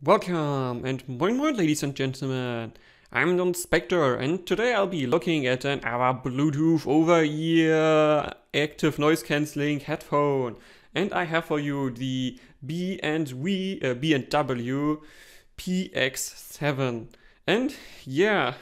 Welcome and moin ladies and gentlemen, I'm Donspektor and today I'll be looking at our Bluetooth over-ear active noise cancelling headphone, and I have for you the B&W PX7. And yeah,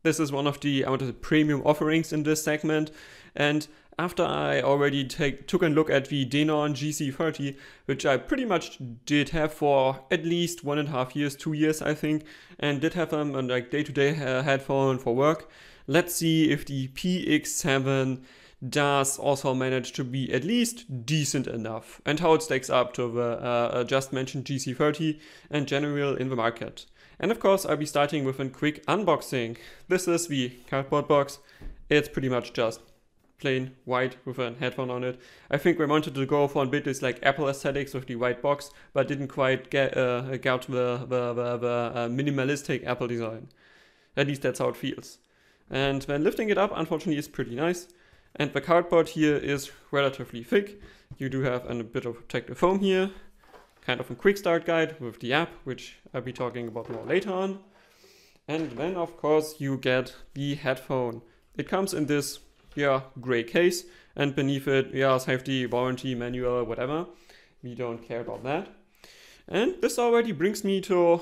this is one of the premium offerings in this segment, and after I already took a look at the Denon GC30, which I pretty much did have for at least 1.5 years, 2 years I think, and did have them on like day-to-day headphone for work, let's see if the PX7 does also manage to be at least decent enough, and how it stacks up to the just mentioned GC30 and general in the market. And of course I'll be starting with a quick unboxing. This is the cardboard box. It's pretty much just plain white with a headphone on it. I think we wanted to go for a bit this like Apple aesthetics with the white box, but didn't quite get the minimalistic Apple design. At least that's how it feels. And when lifting it up, unfortunately, it's pretty nice. And the cardboard here is relatively thick. You do have a bit of protective foam here, kind of a quick start guide with the app, which I'll be talking about more later on. And then of course you get the headphone. It comes in this gray case, and beneath it, safety, warranty, manual, whatever. We don't care about that. And this already brings me to,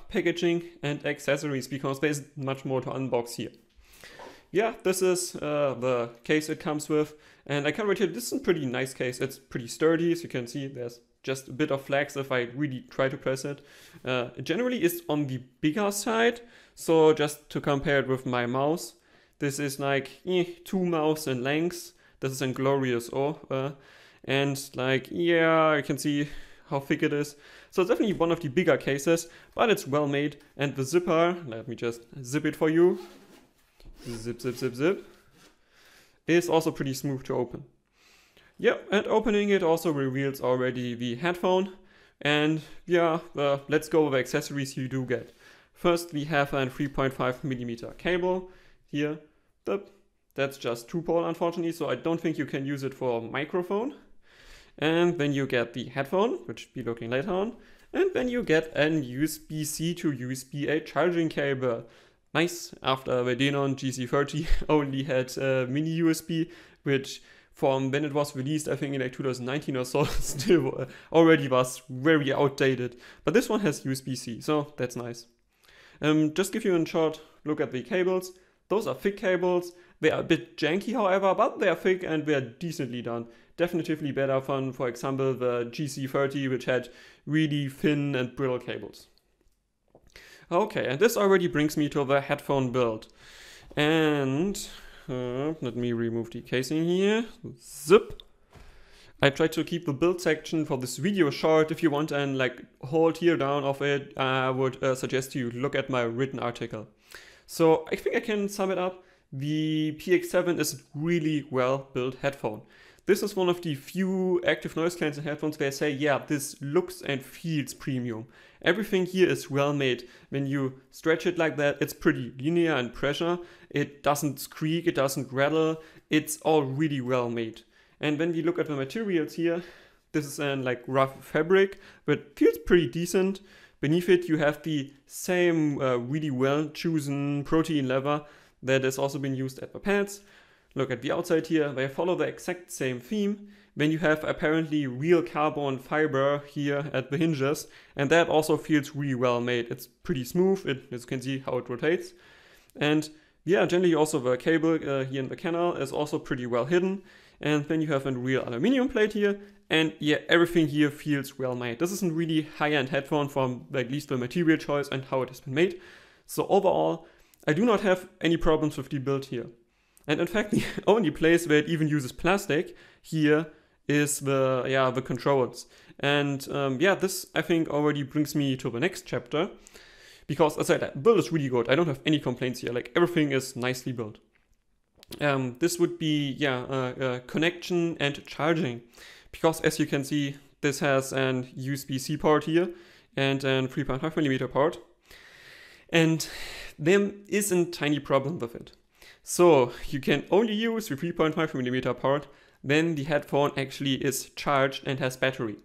packaging and accessories, because there's much more to unbox here. This is the case it comes with, and I can right here, this is a pretty nice case. It's pretty sturdy, as you can see. There's just a bit of flex if I really try to press it. It generally is on the bigger side, so just to compare it with my mouse, this is like 2 mouse in length. This is a glorious and like, you can see how thick it is. So it's definitely one of the bigger cases, but it's well made. And the zipper, let me just zip it for you. Zip, zip, zip, zip. Is also pretty smooth to open. And opening it also reveals already the headphone. And let's go with the accessories you do get. First, we have a 3.5mm cable here. That's just 2-pole, unfortunately, so I don't think you can use it for a microphone. And then you get the headphone, which we'll be looking later on. And then you get an USB-C to USB-A charging cable. Nice, after the Denon GC30 only had mini USB, which from when it was released, I think in like 2019 or so, still already was very outdated. But this one has USB-C, so that's nice. Just give you a short look at the cables. Those are thick cables. They are a bit janky, however, but they are thick and they are decently done. Definitively better than, for example, the GC30, which had really thin and brittle cables. Okay, and this already brings me to the headphone build. And let me remove the casing here. Zip. I tried to keep the build section for this video short. If you want an whole teardown of it, I would suggest you look at my written article. So I think I can sum it up. The PX7 is a really well built headphone. This is one of the few active noise cancelling headphones where I say, this looks and feels premium. Everything here is well made. When you stretch it like that, it's pretty linear and pressure. It doesn't squeak, it doesn't rattle. It's all really well made. And when we look at the materials here, this is an rough fabric, but feels pretty decent. Beneath it, you have the same really well-chosen protein leather that has also been used at the pads. Look at the outside here. They follow the exact same theme. Then you have apparently real carbon fiber here at the hinges, and that also feels really well made. It's pretty smooth, as you can see how it rotates. And generally also the cable here in the canal is also pretty well hidden. And then you have a real aluminum plate here. And everything here feels well made. This is a really high-end headphone from at least the material choice and how it has been made. So overall, I do not have any problems with the build here. And in fact, the only place where it even uses plastic here is the controls. And this I think already brings me to the next chapter. Because as I said, the build is really good. I don't have any complaints here. Everything is nicely built. This would be connection and charging. Because as you can see, this has an USB-C port here and a 3.5mm port. And there is a tiny problem with it. So you can only use the 3.5mm port when the headphone actually is charged and has battery.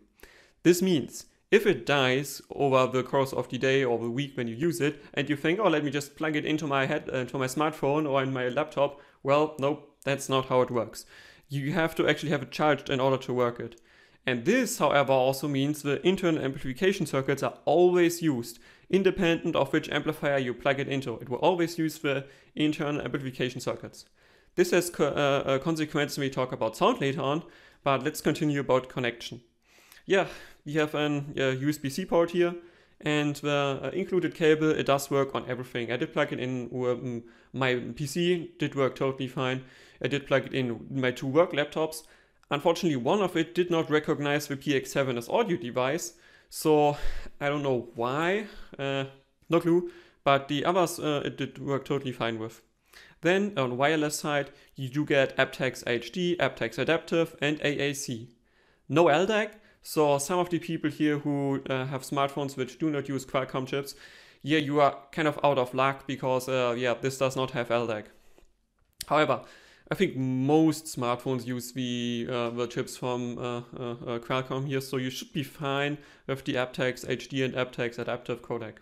This means If it dies over the course of the day or the week when you use it, and you think, oh, let me just plug it into my smartphone or in my laptop, well, nope, that's not how it works. You have to actually have it charged in order to work it. And this, however, also means the internal amplification circuits are always used, independent of which amplifier you plug it into. It will always use the internal amplification circuits. This has consequences when we talk about sound later on, but let's continue about connection. Yeah, we have an USB-C port here, and the included cable, it does work on everything. I did plug it in my PC, did work totally fine. I did plug it in my 2 work laptops. Unfortunately, one of it did not recognize the PX7 as audio device, so I don't know why, no clue, but the others it did work totally fine with. Then on the wireless side, you do get aptX HD, aptX Adaptive, and AAC. No LDAC, so some of the people here who have smartphones which do not use Qualcomm chips, yeah, you are kind of out of luck because, yeah, this does not have LDAC. However, I think most smartphones use the chips from Qualcomm here, so you should be fine with the aptX HD and aptX Adaptive codec.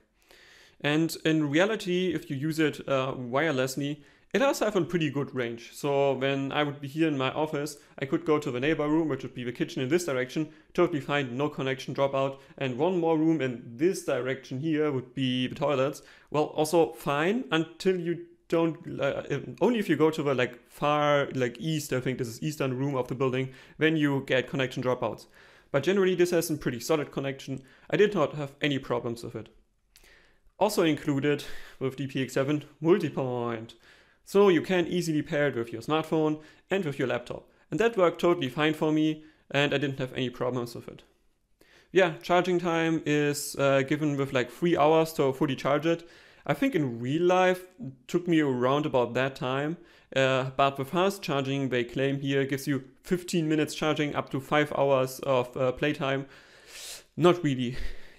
And in reality, if you use it wirelessly, it does have a pretty good range. So when I would be here in my office, I could go to the neighbor room, which would be the kitchen in this direction, totally fine, no connection dropout. And one more room in this direction here would be the toilets. Well, also fine until you don't, only if you go to the far east, I think this is eastern room of the building, when you get connection dropouts. But generally this has a pretty solid connection. I did not have any problems with it. Also included with the PX7, multi-point. So you can easily pair it with your smartphone and with your laptop. And that worked totally fine for me, and I didn't have any problems with it. Yeah, charging time is given with 3 hours to fully charge it. I think in real life it took me around about that time, but with fast charging they claim here gives you 15 minutes charging up to 5 hours of playtime. Not really.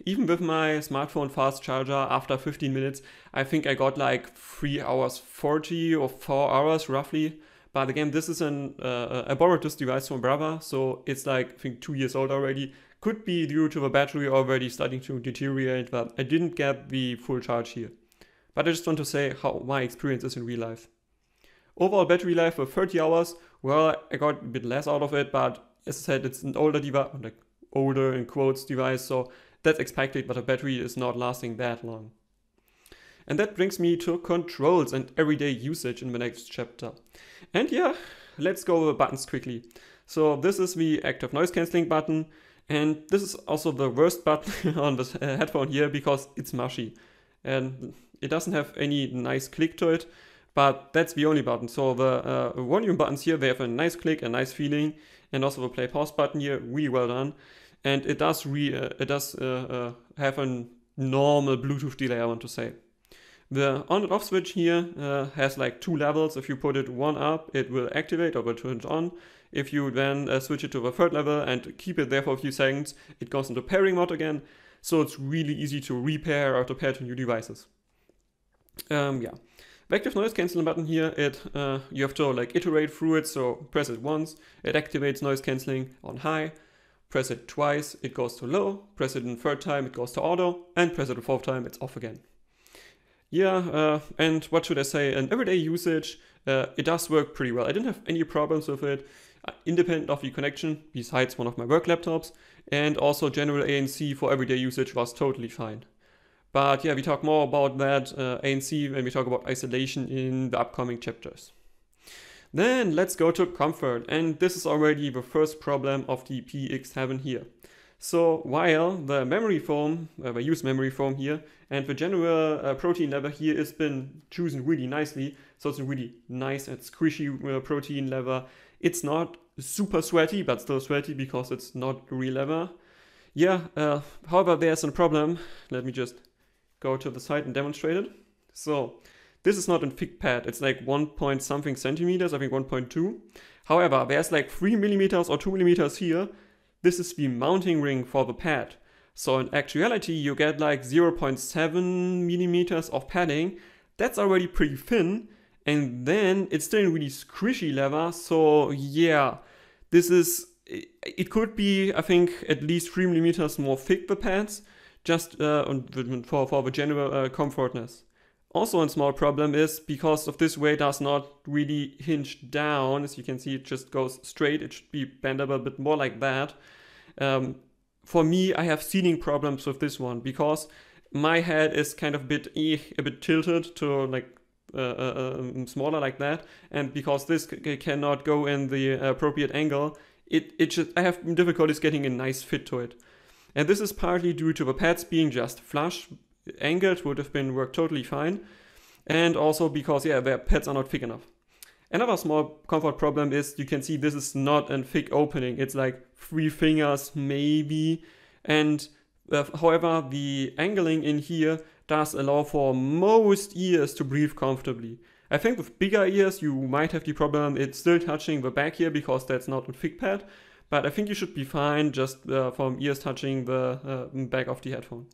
Even with my smartphone fast charger, after 15 minutes, I think I got 3 hours 40 or 4 hours roughly. But again, this is I borrowed this device from a brother, so it's I think 2 years old already. Could be due to the battery already starting to deteriorate, but I didn't get the full charge here. But I just want to say how my experience is in real life. Overall battery life of 30 hours, well, I got a bit less out of it, but as I said, it's an older device, older in quotes device, so that's expected, but the battery is not lasting that long. And that brings me to controls and everyday usage in the next chapter. And yeah, let's go over the buttons quickly. So this is the active noise cancelling button, and this is also the worst button on this headphone here because it's mushy. And it doesn't have any nice click to it, but that's the only button. So the volume buttons here, they have a nice click, a nice feeling, and also the play pause button here, really well done. And it does have a normal Bluetooth delay, I want to say. The on and off switch here has 2 levels. If you put it 1 up, it will activate or will turn it on. If you then switch it to the 3rd level and keep it there for a few seconds, it goes into pairing mode again. So it's really easy to repair or to pair to new devices. Yeah. The active noise cancelling button here, you have to iterate through it. So press it once, it activates noise cancelling on high. Press it twice, it goes to low. Press it a 3rd time, it goes to auto. And press it a 4th time, it's off again. Yeah, and what should I say? In everyday usage, it does work pretty well. I didn't have any problems with it, independent of the connection, besides one of my work laptops. And also general ANC for everyday usage was totally fine. But yeah, we talk more about that ANC when we talk about isolation in the upcoming chapters. Then let's go to comfort, and this is already the first problem of the PX7 here. So while the memory foam, I use memory foam here, and the general protein leather here has been chosen really nicely, so it's a really nice and squishy protein leather. It's not super sweaty, but still sweaty because it's not real leather. Yeah, however, there's a problem. Let me just go to the side and demonstrate it. So this is not a thick pad, it's 1 point something centimeters, I think 1.2. However, there's 3 millimeters or 2 millimeters here. This is the mounting ring for the pad. So in actuality, you get 0.7 millimeters of padding. That's already pretty thin. And then it's still in really squishy leather. So yeah, this is it could be, I think, at least 3 millimeters more thick, the pads, just for the general comfortness. Also, a small problem is because of this way it does not really hinge down. As you can see, it just goes straight. It should be bendable a bit more like that. For me, I have sealing problems with this one because my head is kind of a bit tilted to like smaller like that, and because this cannot go in the appropriate angle, I have difficulties getting a nice fit to it. And this is partly due to the pads being just flush. Angled would have been worked totally fine, and also because their pads are not thick enough. Another small comfort problem is you can see this is not a thick opening. It's like 3 fingers maybe, and however the angling in here does allow for most ears to breathe comfortably. I think with bigger ears you might have the problem it's still touching the back here because that's not a thick pad, but I think you should be fine just from ears touching the back of the headphone.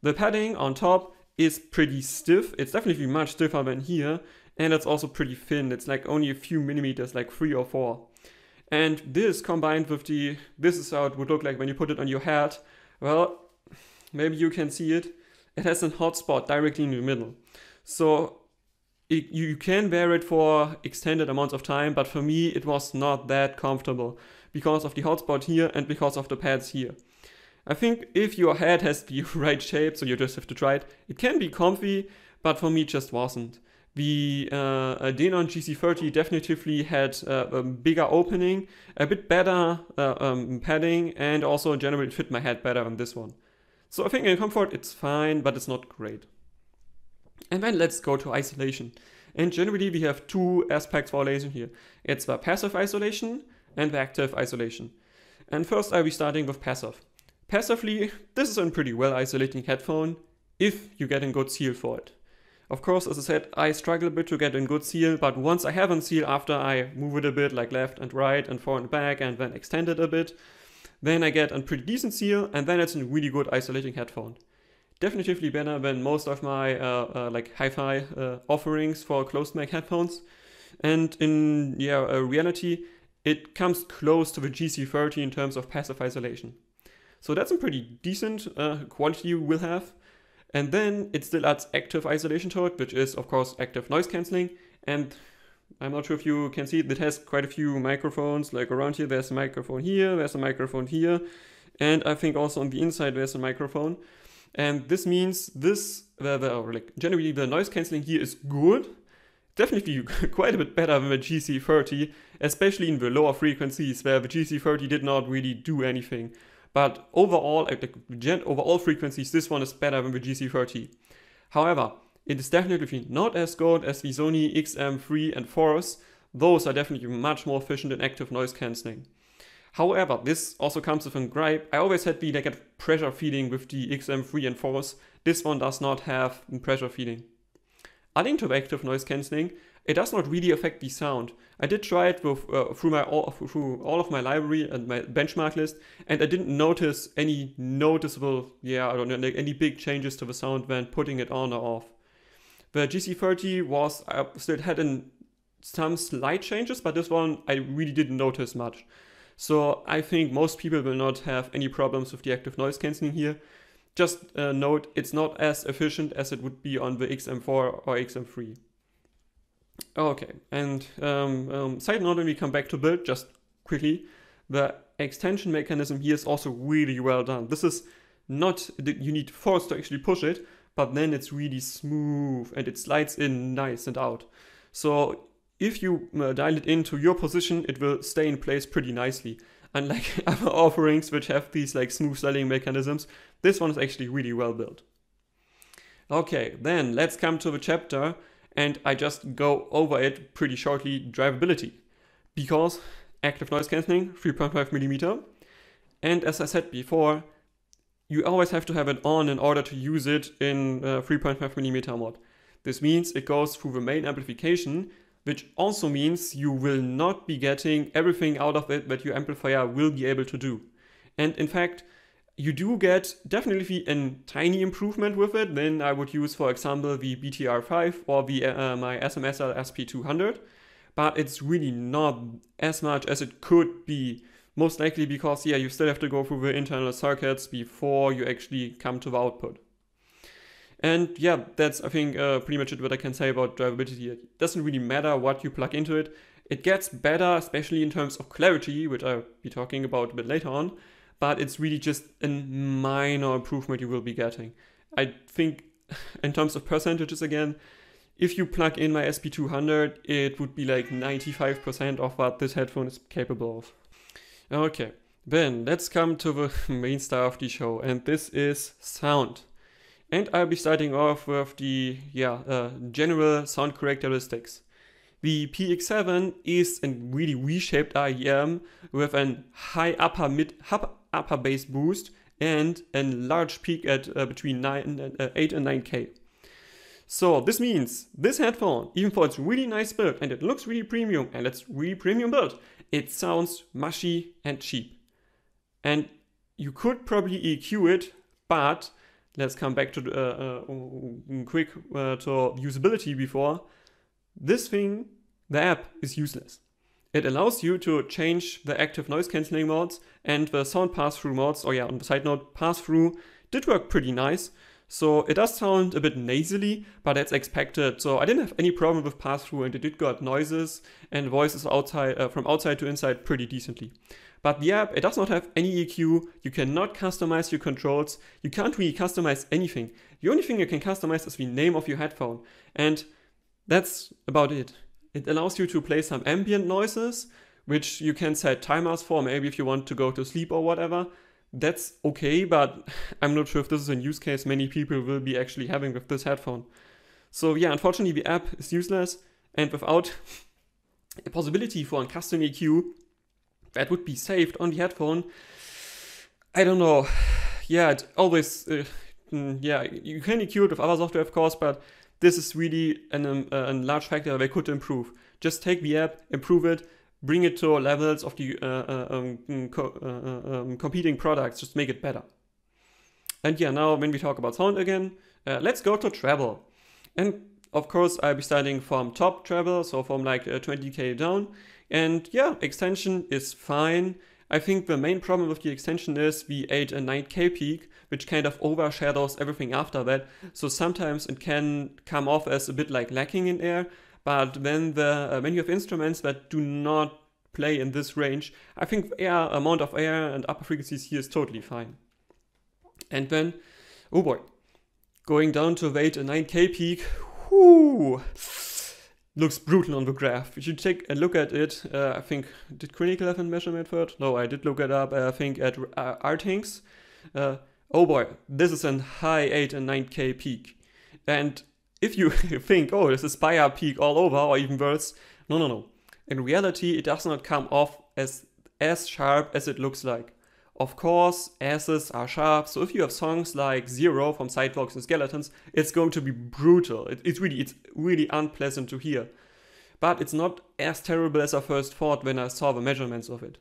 The padding on top is pretty stiff. It's definitely much stiffer than here, and it's also pretty thin. It's like only a few millimeters, like 3 or 4. And this combined with this is how it would look like when you put it on your head. Well, maybe you can see it. It has a hot spot directly in the middle. So you can wear it for extended amounts of time, but for me it was not that comfortable because of the hot spot here and because of the pads here. I think if your head has the right shape, so you just have to try it, it can be comfy, but for me it just wasn't. The Denon GC30 definitively had a bigger opening, a bit better padding, and also in general it fit my head better than this one. So I think in comfort it's fine, but it's not great. And then let's go to isolation. And generally we have 2 aspects for isolation here. It's the passive isolation and the active isolation. And first I'll be starting with passive. Passively, this is a pretty well isolating headphone if you get a good seal for it. Of course, as I said, I struggle a bit to get a good seal, but once I have a seal after I move it a bit like left and right and forward and back and then extend it a bit, then I get a pretty decent seal, and then it's a really good isolating headphone. Definitively better than most of my like hi-fi offerings for closed mic headphones. And in reality, it comes close to the GC30 in terms of passive isolation. So that's a pretty decent quality you will have. And then it still adds active isolation to it, which is of course active noise cancelling. And I'm not sure if you can see it has quite a few microphones, like around here there's a microphone here, there's a microphone here, and I think also on the inside there's a microphone. And this means generally the noise cancelling here is good, definitely quite a bit better than the GC30, especially in the lower frequencies where the GC30 did not really do anything. But overall, overall frequencies, this one is better than the GC30. However, it is definitely not as good as the Sony XM3 and 4s. Those are definitely much more efficient in active noise cancelling. However, this also comes with a gripe. I always had the negative pressure feeding with the XM3 and 4s. This one does not have pressure feeding. Adding to the active noise cancelling, it does not really affect the sound. I did try it with, through all of my library and my benchmark list, and I didn't notice any noticeable, any big changes to the sound when putting it on or off. The GC30 still had some slight changes, but this one I really didn't notice much. So I think most people will not have any problems with the active noise cancelling here. Just note, it's not as efficient as it would be on the XM4 or XM3. Okay, and side note, when we come back to build, just quickly, the extension mechanism here is also really well done. This is not, you need force to actually push it, but then it's really smooth and it slides in nice and out. So if you dial it into your position, it will stay in place pretty nicely. Unlike other offerings which have these like smooth sliding mechanisms, this one is actually really well built. Okay, then let's come to the chapter, and I just go over it pretty shortly. Drivability, because active noise cancelling 3.5mm, and as I said before, you always have to have it on in order to use it in 3.5mm mode. This means it goes through the main amplification, which also means you will not be getting everything out of it that your amplifier will be able to do. And in fact, you do get definitely a tiny improvement with it. Then I would use, for example, the BTR5 or the my SMSL SP200, but it's really not as much as it could be Most likely because, yeah, you still have to go through the internal circuits before you actually come to the output. And yeah, that's, I think, pretty much it what I can say about drivability. It doesn't really matter what you plug into it. It gets better, especially in terms of clarity, which I'll be talking about a bit later on, but it's really just a minor improvement you will be getting. I think in terms of percentages again, if you plug in my SP200, it would be like 95% of what this headphone is capable of. Okay, then let's come to the main star of the show, and this is sound. And I'll be starting off with the general sound characteristics. The PX7 is a really reshaped IEM with a high upper bass boost and a large peak at between 8 and 9K. So this means this headphone, even for its really nice build and it looks really premium and it's really premium build, it sounds mushy and cheap. And you could probably EQ it, but let's come back to quick to usability before. This thing, the app, is useless. It allows you to change the active noise cancelling modes and the sound pass-through modes. Oh yeah, on the side note, pass-through did work pretty nice. So it does sound a bit nasally, but that's expected. So I didn't have any problem with pass-through, and it did got noises and voices outside from outside to inside pretty decently. But the app, it does not have any EQ. You cannot customize your controls. You can't really customize anything. The only thing you can customize is the name of your headphone, and that's about it. It allows you to play some ambient noises, which you can set timers for, maybe if you want to go to sleep or whatever. That's okay, but I'm not sure if this is a use case many people will be actually having with this headphone. So yeah, unfortunately the app is useless, and without a possibility for a custom EQ that would be saved on the headphone, I don't know. Yeah, it always, yeah, you can EQ it with other software of course, but this is really a large factor they could improve. Just take the app, improve it, bring it to levels of the competing products, just make it better. And yeah, now when we talk about sound again, let's go to treble. And of course, I'll be starting from top treble, so from like 20K down. And yeah, extension is fine. I think the main problem with the extension is the 8 and 9K peak, which kind of overshadows everything after that. So sometimes it can come off as a bit like lacking in air. But when you have instruments that do not play in this range, I think amount of air and upper frequencies here is totally fine. And then, oh boy, going down to the 8 and 9K peak, whoo, looks brutal on the graph. If you take a look at it, I think, did Clinical have a measurement for it? No, I did look it up, I think at Artinx. Oh boy, this is a high 8 and 9K peak. And if you think, oh, this is Bayer peak all over, or even worse, no. In reality, it does not come off as sharp as it looks like. Of course, asses are sharp, so if you have songs like Zero from Sidewalks and Skeletons, it's going to be brutal. It's really unpleasant to hear. But it's not as terrible as I first thought when I saw the measurements of it.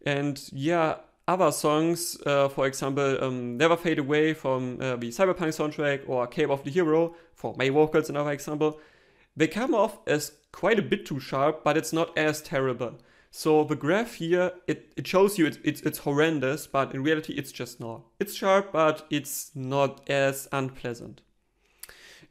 And yeah, other songs, for example, Never Fade Away from the Cyberpunk soundtrack, or Cape of the Hero, for my vocals another example, they come off as quite a bit too sharp, but it's not as terrible. So the graph here, it shows you it's horrendous, but in reality it's just not. It's sharp, but it's not as unpleasant.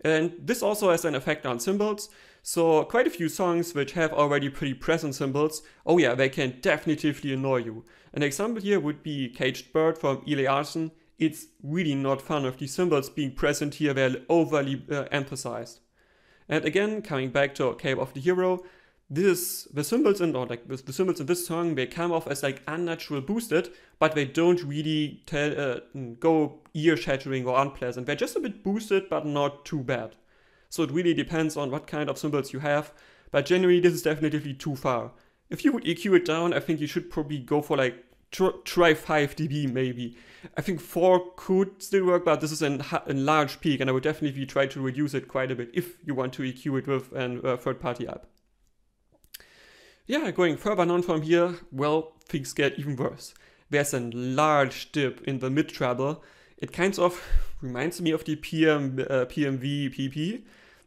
And this also has an effect on cymbals. So quite a few songs which have already pretty present cymbals, oh yeah, they can definitively annoy you. An example here would be Caged Bird from Eli Arson. It's really not fun with the cymbals being present here, they're overly emphasized. And again, coming back to Cape of the Hero, the cymbals in this song, they come off as like unnatural boosted, but they don't really go ear-shattering or unpleasant. They're just a bit boosted, but not too bad. So it really depends on what kind of cymbals you have, but generally this is definitely too far. If you would EQ it down, I think you should probably go for like try 5 dB maybe. I think 4 could still work, but this is a large peak, and I would definitely try to reduce it quite a bit if you want to EQ it with a third-party app. Yeah, going further on from here, well, things get even worse. There's a large dip in the mid-treble. It kind of reminds me of the PMV PP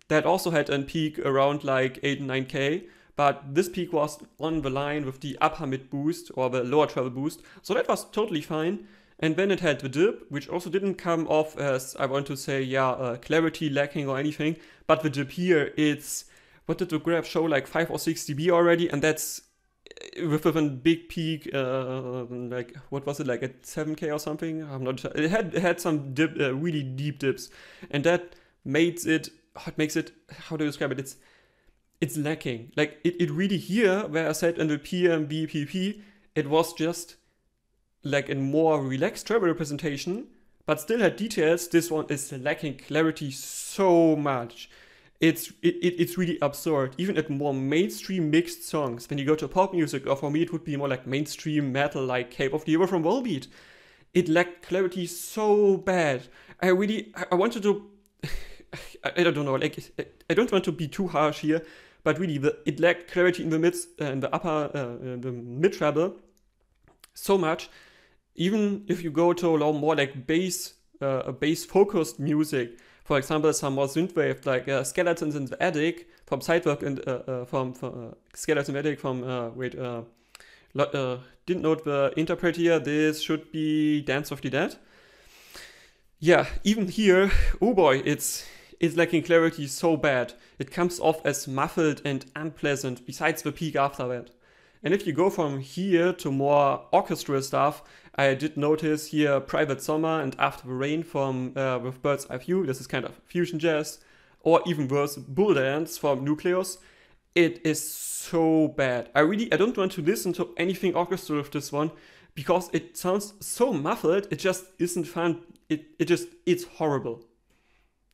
that also had a peak around like 8 and 9K, but this peak was on the line with the upper mid boost or the lower treble boost, so that was totally fine. And then it had the dip, which also didn't come off as, I want to say, clarity lacking or anything, but the dip here, it's, what did the graph show, like 5 or 6 dB already, and that's with a big peak, like, what was it, like at 7K or something? I'm not sure. It had some dip, really deep dips, and that makes it, how do you describe it? It's lacking. Like, it really here, where I said in the PMBPP, it was just like a more relaxed treble representation, but still had details. This one is lacking clarity so much. It's really absurd. Even at more mainstream mixed songs, when you go to pop music, or for me it would be more like mainstream metal, like Cape of the Hero from Volbeat, it lacked clarity so bad. I wanted to, I don't know, like, I don't want to be too harsh here, but really it lacked clarity in the mids, in the upper, the mid-treble so much. Even if you go to more like bass focused music, for example, some more synthwave like Skeletons in the Attic from Sidework and from Skeletons in the Attic from didn't note the interpret here. This should be Dance of the Dead. Yeah, even here, oh boy, it's lacking clarity so bad. It comes off as muffled and unpleasant. Besides the peak after that. And if you go from here to more orchestral stuff, I did notice here Private Summer and After the Rain from with Bird's Eye View. This is kind of fusion jazz, or even worse, Bull Dance from Nucleus. It is so bad. I don't want to listen to anything orchestral with this one because it sounds so muffled. It just isn't fun. It's horrible.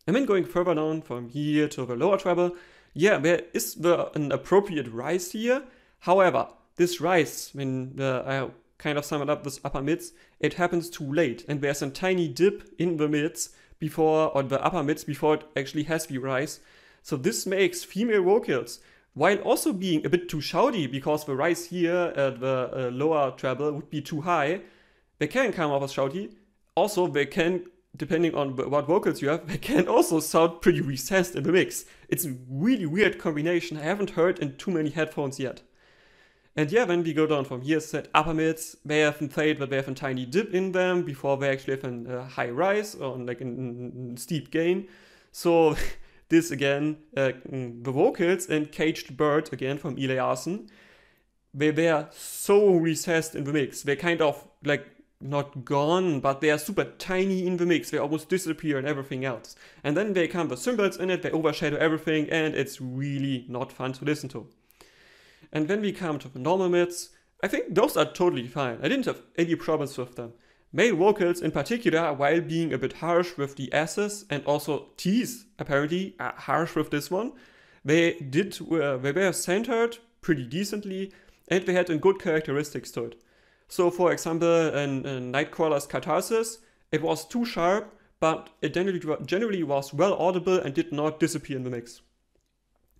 And then going further down from here to the lower treble, yeah, there is an appropriate rise here. However, this rise, when I kind of sum it up, this upper mids, it happens too late, and there's a tiny dip in the mids before, or the upper mids before it actually has the rise. So this makes female vocals, while also being a bit too shouty, because the rise here at the lower treble would be too high. They can come off as shouty. Also, they can, depending on what vocals you have, they can also sound pretty recessed in the mix. It's a really weird combination I haven't heard in too many headphones yet. And yeah, when we go down from here, set upper mids, they haven't played, but they have a tiny dip in them before they actually have a high rise or like a steep gain. So this again, the vocals and Caged Bird again from Eli Arson, they were so recessed in the mix. They're kind of like not gone, but they are super tiny in the mix. They almost disappear and everything else. And then they come the cymbals in it, they overshadow everything, and it's really not fun to listen to. And when we come to the normal mids, I think those are totally fine. I didn't have any problems with them. Male vocals in particular, while being a bit harsh with the S's and also T's apparently are harsh with this one, they were centered pretty decently and they had good characteristics to it. So for example, in Nightcrawler's Catharsis, it was too sharp, but it generally was well audible and did not disappear in the mix.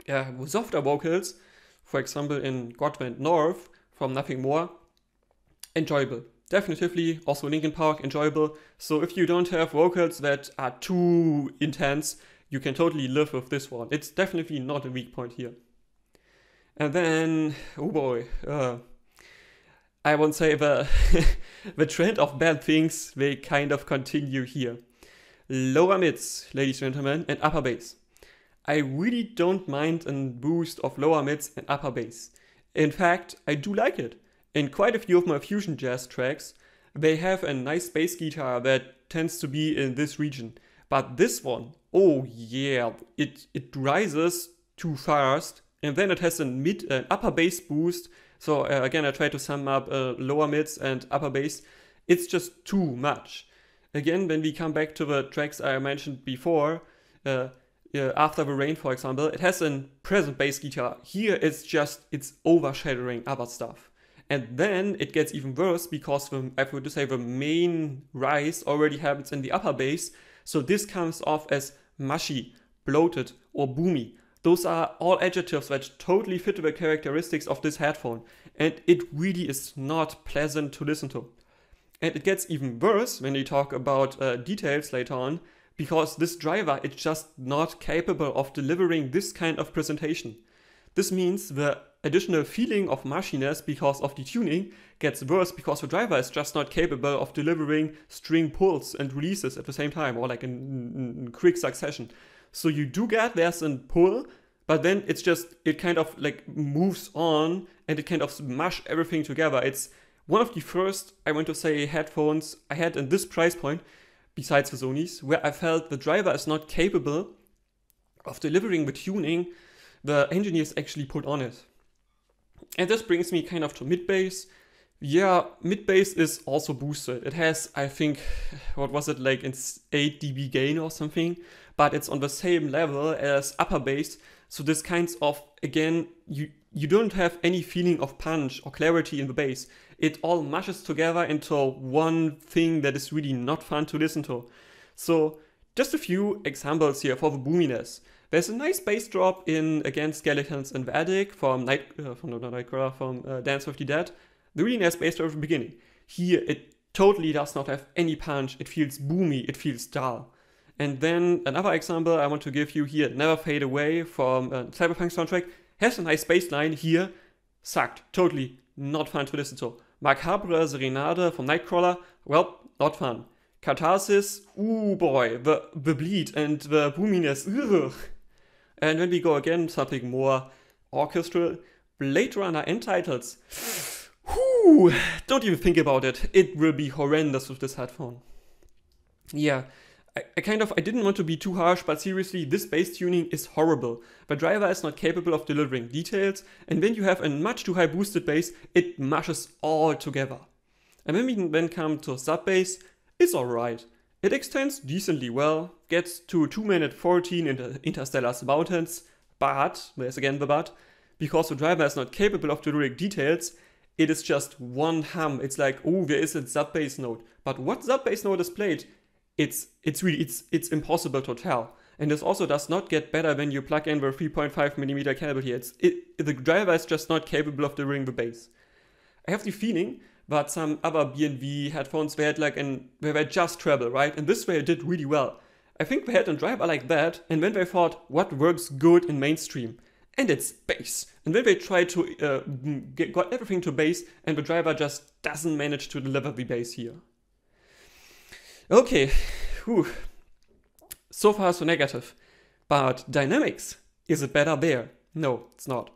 With softer vocals, for example in God Went North from Nothing More, enjoyable. Definitively, also Linkin Park, enjoyable. So if you don't have vocals that are too intense, you can totally live with this one. It's definitely not a weak point here. And then, oh boy, I won't say the trend of bad things will kind of continue here. Lower mids, ladies and gentlemen, and upper bass. I really don't mind a boost of lower mids and upper bass. In fact, I do like it. In quite a few of my fusion jazz tracks, they have a nice bass guitar that tends to be in this region. But this one, oh yeah, it rises too fast, and then it has an upper bass boost. So again, I try to sum up lower mids and upper bass. It's just too much. Again, when we come back to the tracks I mentioned before, After the Rain, for example, it has a present bass guitar. Here it's overshadowing other stuff. And then it gets even worse because the main rise already happens in the upper bass. So this comes off as mushy, bloated, or boomy. Those are all adjectives that totally fit the characteristics of this headphone. And it really is not pleasant to listen to. And it gets even worse when you talk about details later on, because this driver is just not capable of delivering this kind of presentation. This means the additional feeling of mushiness because of the tuning gets worse because the driver is just not capable of delivering string pulls and releases at the same time, or like in quick succession. So you do get there's a pull, but then it kind of like moves on and it kind of smash everything together. It's one of the first, I want to say, headphones I had in this price point, besides the Sony's, where I felt the driver is not capable of delivering the tuning the engineers actually put on it. And this brings me kind of to mid-bass. Yeah, mid-bass is also boosted. It has, I think, what was it, like 8 dB gain or something, but it's on the same level as upper bass. So this kinds of, again, you don't have any feeling of punch or clarity in the bass. It all mashes together into one thing that is really not fun to listen to. So just a few examples here for the boominess. There's a nice bass drop in, again, Skeletons in the Attic from Dance with the Dead. The really nice bass drop at the beginning. Here, it totally does not have any punch. It feels boomy, it feels dull. And then another example I want to give you here, Never Fade Away from Cyberpunk soundtrack, has a nice bass line here, sucked, totally not fun to listen to. Macabre Serenade from Nightcrawler, well, not fun. Catharsis, ooh boy, the bleed and the boominess, ugh. And when we go again, something more orchestral, Blade Runner end titles, whew, don't even think about it. It will be horrendous with this headphone. Yeah, I didn't want to be too harsh, but seriously, this bass tuning is horrible. The driver is not capable of delivering details, and when you have a much too high boosted bass, it mashes all together. And when we then come to sub bass, it's alright. It extends decently well, gets to 2 minutes 14 in the Interstellar's mountains, but, there's again the but, because the driver is not capable of delivering details, it is just one hum. It's like, oh, there is a sub bass note. But what sub bass note is played? It's impossible to tell. And this also does not get better when you plug in the 3.5mm cable here. The driver is just not capable of delivering the bass. I have the feeling that some other B&W headphones they were just treble, right? And this way it did really well. I think they had a driver like that, and then they thought, what works good in mainstream? And it's bass. And then they tried to got everything to bass, and the driver just doesn't manage to deliver the bass here. Okay, whew. So far so negative. But dynamics, is it better there? No, it's not.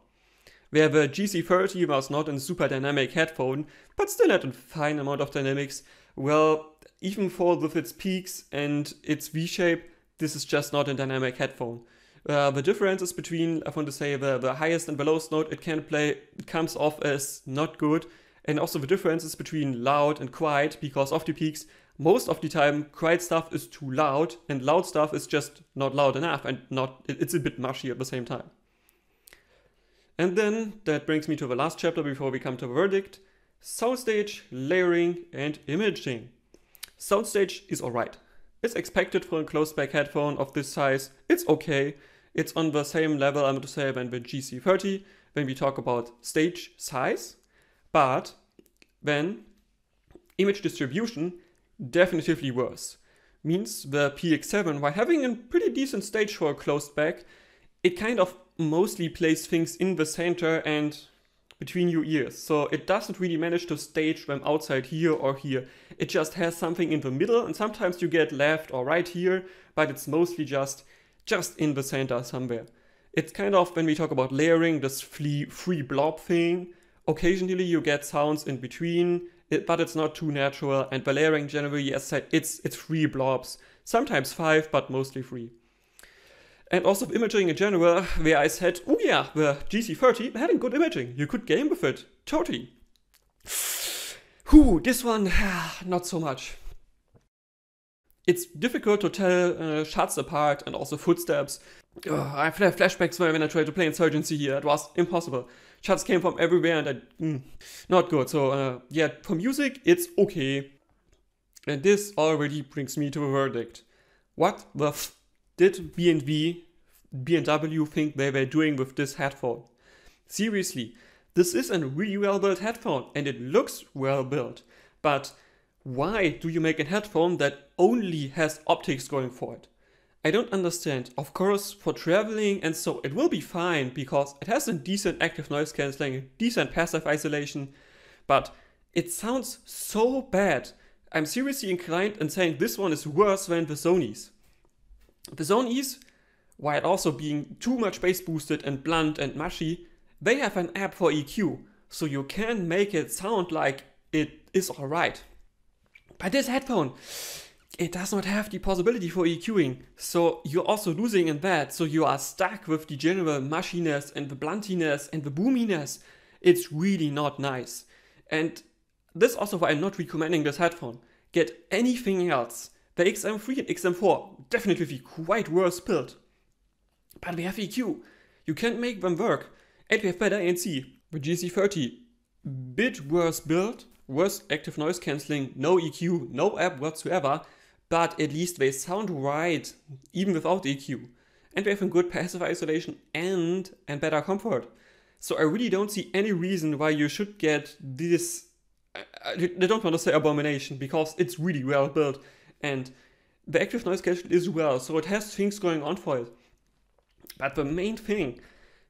Where the GC30 was not a super dynamic headphone, but still had a fine amount of dynamics, well, even for with its peaks and its V-shape, this is just not a dynamic headphone. The differences between, I want to say, the highest and the lowest note it can play, it comes off as not good, and also the differences between loud and quiet because of the peaks. Most of the time, quiet stuff is too loud, and loud stuff is just not loud enough, and it's a bit mushy at the same time. And then, that brings me to the last chapter before we come to the verdict. Soundstage, layering, and imaging. Soundstage is alright. It's expected for a closed-back headphone of this size. It's okay. It's on the same level, I'm going to say, than the GC30 when we talk about stage size. But then, image distribution, definitively worse. Means the PX7, while having a pretty decent stage for a closed back, it kind of mostly plays things in the center and between your ears. So it doesn't really manage to stage them outside here or here. It just has something in the middle, and sometimes you get left or right here, but it's mostly just in the center somewhere. It's kind of, when we talk about layering, this free blob thing. Occasionally you get sounds in between, but it's not too natural, and the layering generally, as I said, it's 3 blobs. Sometimes 5, but mostly 3. And also imaging in general, where I said, oh yeah, the GC30 had good imaging. You could game with it. Totally. Whew, this one, not so much. It's difficult to tell shots apart and also footsteps. I have flashbacks when I tried to play Insurgency here. It was impossible. Shots came from everywhere and not good. So yeah, for music, it's okay. And this already brings me to a verdict. What the f did B&W think they were doing with this headphone? Seriously, this is a really well built headphone and it looks well built. But why do you make a headphone that only has optics going for it? I don't understand. Of course, for traveling and so it will be fine because it has a decent active noise cancelling, decent passive isolation, but it sounds so bad. I'm seriously inclined in saying this one is worse than the Sony's. The Sony's, while also being too much bass boosted and blunt and mushy, they have an app for EQ, so you can make it sound like it is alright. But this headphone, it does not have the possibility for EQing, so you're also losing in that, so you are stuck with the general mushiness and the bluntiness and the boominess. It's really not nice. And this is also why I'm not recommending this headphone. Get anything else. The XM3 and XM4, definitely quite worse built. But we have EQ. You can't make them work. And we have better ANC. The GC30, bit worse built, worse active noise cancelling, no EQ, no app whatsoever, but at least they sound right, even without EQ. And they have a good passive isolation and better comfort. So I really don't see any reason why you should get this, I don't want to say abomination, because it's really well built. And the active noise cancelling is well, so it has things going on for it. But the main thing,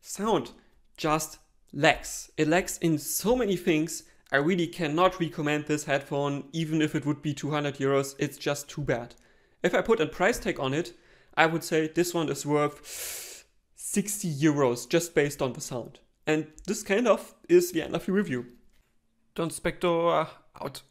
sound just lacks. It lacks in so many things. I really cannot recommend this headphone, even if it would be 200 euros, it's just too bad. If I put a price tag on it, I would say this one is worth 60 euros just based on the sound. And this kind of is the end of the review. Donspektor out.